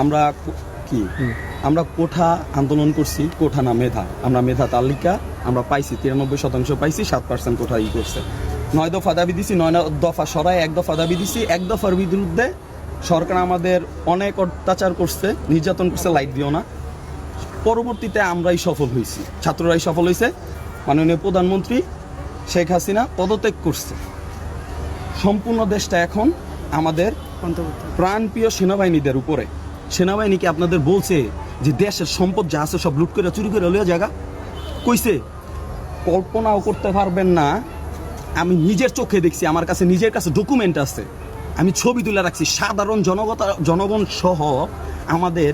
আমরা কি আমরা কোঠা আন্দোলন করছি, কোঠা না মেধা। আমরা মেধা তালিকা আমরা পাইছি 93% পাইছি, 7% কোঠা করছে। 9 দফা দাবি দিছি, 9 দফা সরায় 1 দফা দাবি দিছি। 1 দফার বিরুদ্ধে সরকার আমাদের অনেক অত্যাচার করছে, নির্যাতন করছে, লাইট দিও না। পরবর্তীতে আমরাই সফল হয়েছি, ছাত্ররাই সফল হয়েছে। মাননীয় প্রধানমন্ত্রী শেখ হাসিনা পদত্যাগ করছে। সম্পূর্ণ দেশটা এখন আমাদের প্রাণপ্রিয় সেনাবাহিনীদের উপরে। সেনাবাহিনীকে আপনাদের বলছে যে দেশের সম্পদ যা আছে সব লুট করে চুরি করে লইয়া জায়গা কইছে। কল্পনাও করতে পারবেন না, আমি নিজের চোখে দেখছি, আমার কাছে নিজের কাছে ডকুমেন্ট আছে, আমি ছবি তুলে রাখছি। সাধারণ জনগণ সহ আমাদের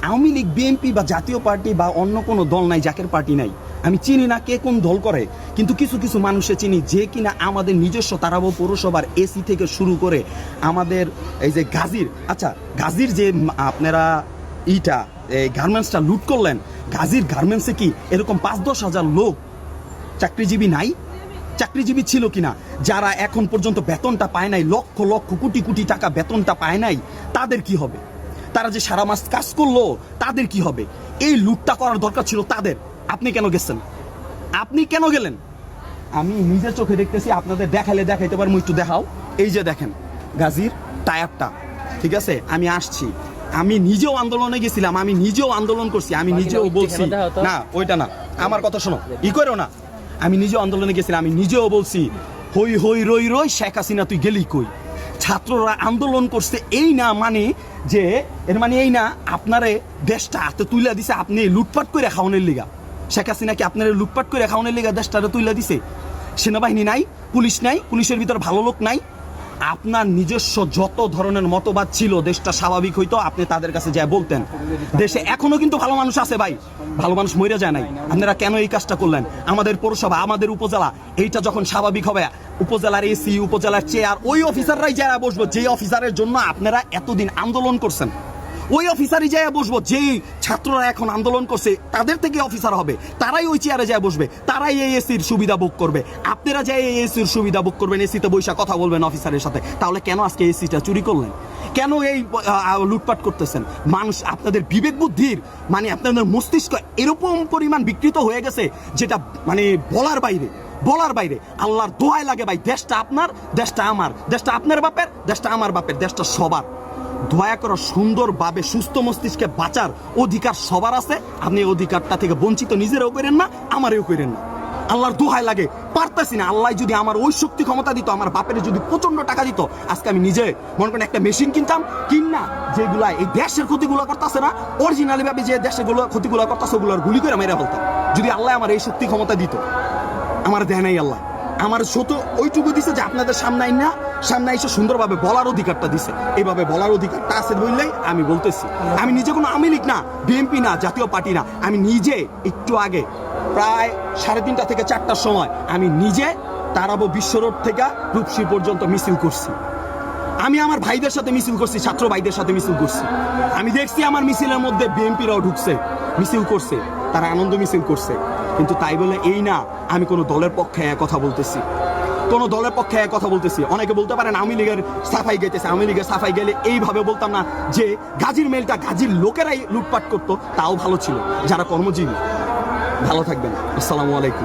আওয়ামী লীগ, বিএনপি বা জাতীয় পার্টি বা অন্য কোনো দল নাই, জাকের পার্টি নাই, আমি চিনি না কে কোন দল করে, কিন্তু কিছু কিছু মানুষে চিনি যে কিনা আমাদের নিজস্ব তারাবো পৌরসভার এসি থেকে শুরু করে আমাদের এই যে গাজীর, আচ্ছা গাজীর যে আপনারা এই গার্মেন্টসটা লুট করলেন, গাজীর গার্মেন্টসে কি এরকম 5-10 হাজার লোক চাকরিজীবী নাই? চাকরিজীবী ছিল কিনা? যারা এখন পর্যন্ত বেতনটা পায় নাই, লক্ষ লক্ষ কোটি কোটি টাকা বেতনটা পায় নাই, তাদের কি হবে? তারা যে সারা মাস কাজ করলো, তাদের কি হবে? এই লুটটা করার দরকার ছিল তাদের। আপনি কেন গেছেন? আপনি কেন গেলেন? আমি নিজের চোখে দেখতেছি, আপনাদের দেখাইতে পারবো, একটু দেখাও। এই যে দেখেন গাজীর টায়ারটা, ঠিক আছে? আমি আসছি, আমি নিজেও আন্দোলনে গেছিলাম, আমি নিজেও আন্দোলন করছি, আমি নিজেও বলছি না ওইটা না, আমার কথা শোনো, ই করো না। আমি নিজেও আন্দোলনে গেছিলাম, আমি নিজেও বলছি হই হই রই রই শেখ হাসিনা তুই গেলি কই। ছাত্ররা আন্দোলন করছে, এই না মানে যে এর মানে এই না আপনারে দেশটা হাতে তুলে দিছে, আপনি লুটপাট করে খাওয়ানোর লিগা। শেখ হাসিনা কি আপনার লুটপাট করে খাওয়ানোর লিগা দেশটারে তুলে দিছে? সেনাবাহিনী নাই, পুলিশ নাই, পুলিশের ভিতর ভালো লোক নাই। আপনার নিজস্ব যত ধরনের মতবাদ ছিল, দেশটা স্বাভাবিক হইতো, আপনি তাদের কাছে যা বলতেন। দেশে এখনো কিন্তু ভালো মানুষ আছে ভাই, ভালো মানুষ মরে যায় নাই। আপনারা কেন এই কাজটা করলেন? আমাদের পৌরসভা, আমাদের উপজেলা, এইটা যখন স্বাভাবিক হবে, উপজেলার এসি, উপজেলার চেয়ার, ওই অফিসাররাই যারা বসবো যে অফিসারের জন্য আপনারা এতদিন আন্দোলন করছেন, ওই অফিসারই যায় বসবো। যেই ছাত্ররা এখন আন্দোলন করছে তাদের থেকে অফিসার হবে, তারাই ওই চেয়ারে যায় বসবে, তারাই এই এসির সুবিধা ভোগ করবে। আপনারা যাই এই এসির সুবিধা ভোগ করবেন, এসিতে বৈশা কথা বলবেন অফিসারের সাথে। তাহলে কেন আজকে এসিটা চুরি করলেন? কেন এই লুটপাট করতেছেন? মানুষ আপনাদের বিবেক বুদ্ধির মানে আপনাদের মস্তিষ্ক এরকম পরিমাণ বিকৃত হয়ে গেছে যেটা মানে বলার বাইরে। আল্লাহর দোহাই লাগে ভাই, দেশটা আপনার, দেশটা আমার, দেশটা আপনার বাপের, দেশটা আমার বাপের, দেশটা সবার। দয়া করে সুন্দরভাবে সুস্থ মস্তিষ্কে বাঁচার অধিকার সবার আছে। আপনি এই অধিকারটা থেকে বঞ্চিত নিজেরাও করেন না, আমারও করেন না। আল্লাহর দোহাই লাগে, পারতেছি না। আল্লাহ যদি আমার ওই শক্তি ক্ষমতা দিত, আমার বাপের যদি প্রচন্ড টাকা দিত, আজকে আমি নিজে মনে করেন একটা মেশিন কিনতাম, কিনা যেগুলা এই দেশের ক্ষতিগুলো করতেছে না, অরিজিনালি ভাবে যে দেশের ক্ষতিগুলো করতেছে ওগুলোর গুলি করে মেরে ফেলতাম। যদি আল্লাহ আমার এই শক্তি ক্ষমতা দিত, আমার দেয় নাই আল্লাহ। আমার ছোট ওইটুকু দিছে যে আপনাদের সামনে এসে সুন্দরভাবে বলার অধিকারটা দিছে। এইভাবে বলার অধিকারটা আছে বললেই আমি বলতেছি। আমি নিজে কোনো আওয়ামী লীগ না, বিএনপি না, জাতীয় পার্টি না। আমি নিজে একটু আগে প্রায় 3:30 থেকে 4টার সময় আমি নিজে তারাবো বিশ্ব রোড থেকে রূপসী পর্যন্ত মিছিল করছি। আমি আমার ভাইদের সাথে মিছিল করছি, ছাত্র ভাইদের সাথে মিছিল করছি। আমি দেখছি আমার মিছিলের মধ্যে বিএনপিরাও ঢুকছে, মিছিল করছে, তারা আনন্দ মিছিল করছে। কিন্তু তাই বলে এই না আমি কোনো দলের পক্ষে কথা বলতেছি, কোনো দলের পক্ষে কথা বলতেছি। অনেকে বলতে পারেন আওয়ামী লীগের সাফাই গাইতেছে। আওয়ামী লীগের সাফাই গেলে এইভাবে বলতাম না যে গাজীর মেলটা গাজীর লোকেরাই লুটপাট করতো, তাও ভালো ছিল যারা কর্মজীবী। ভালো থাকবেন, আসসালামু আলাইকুম।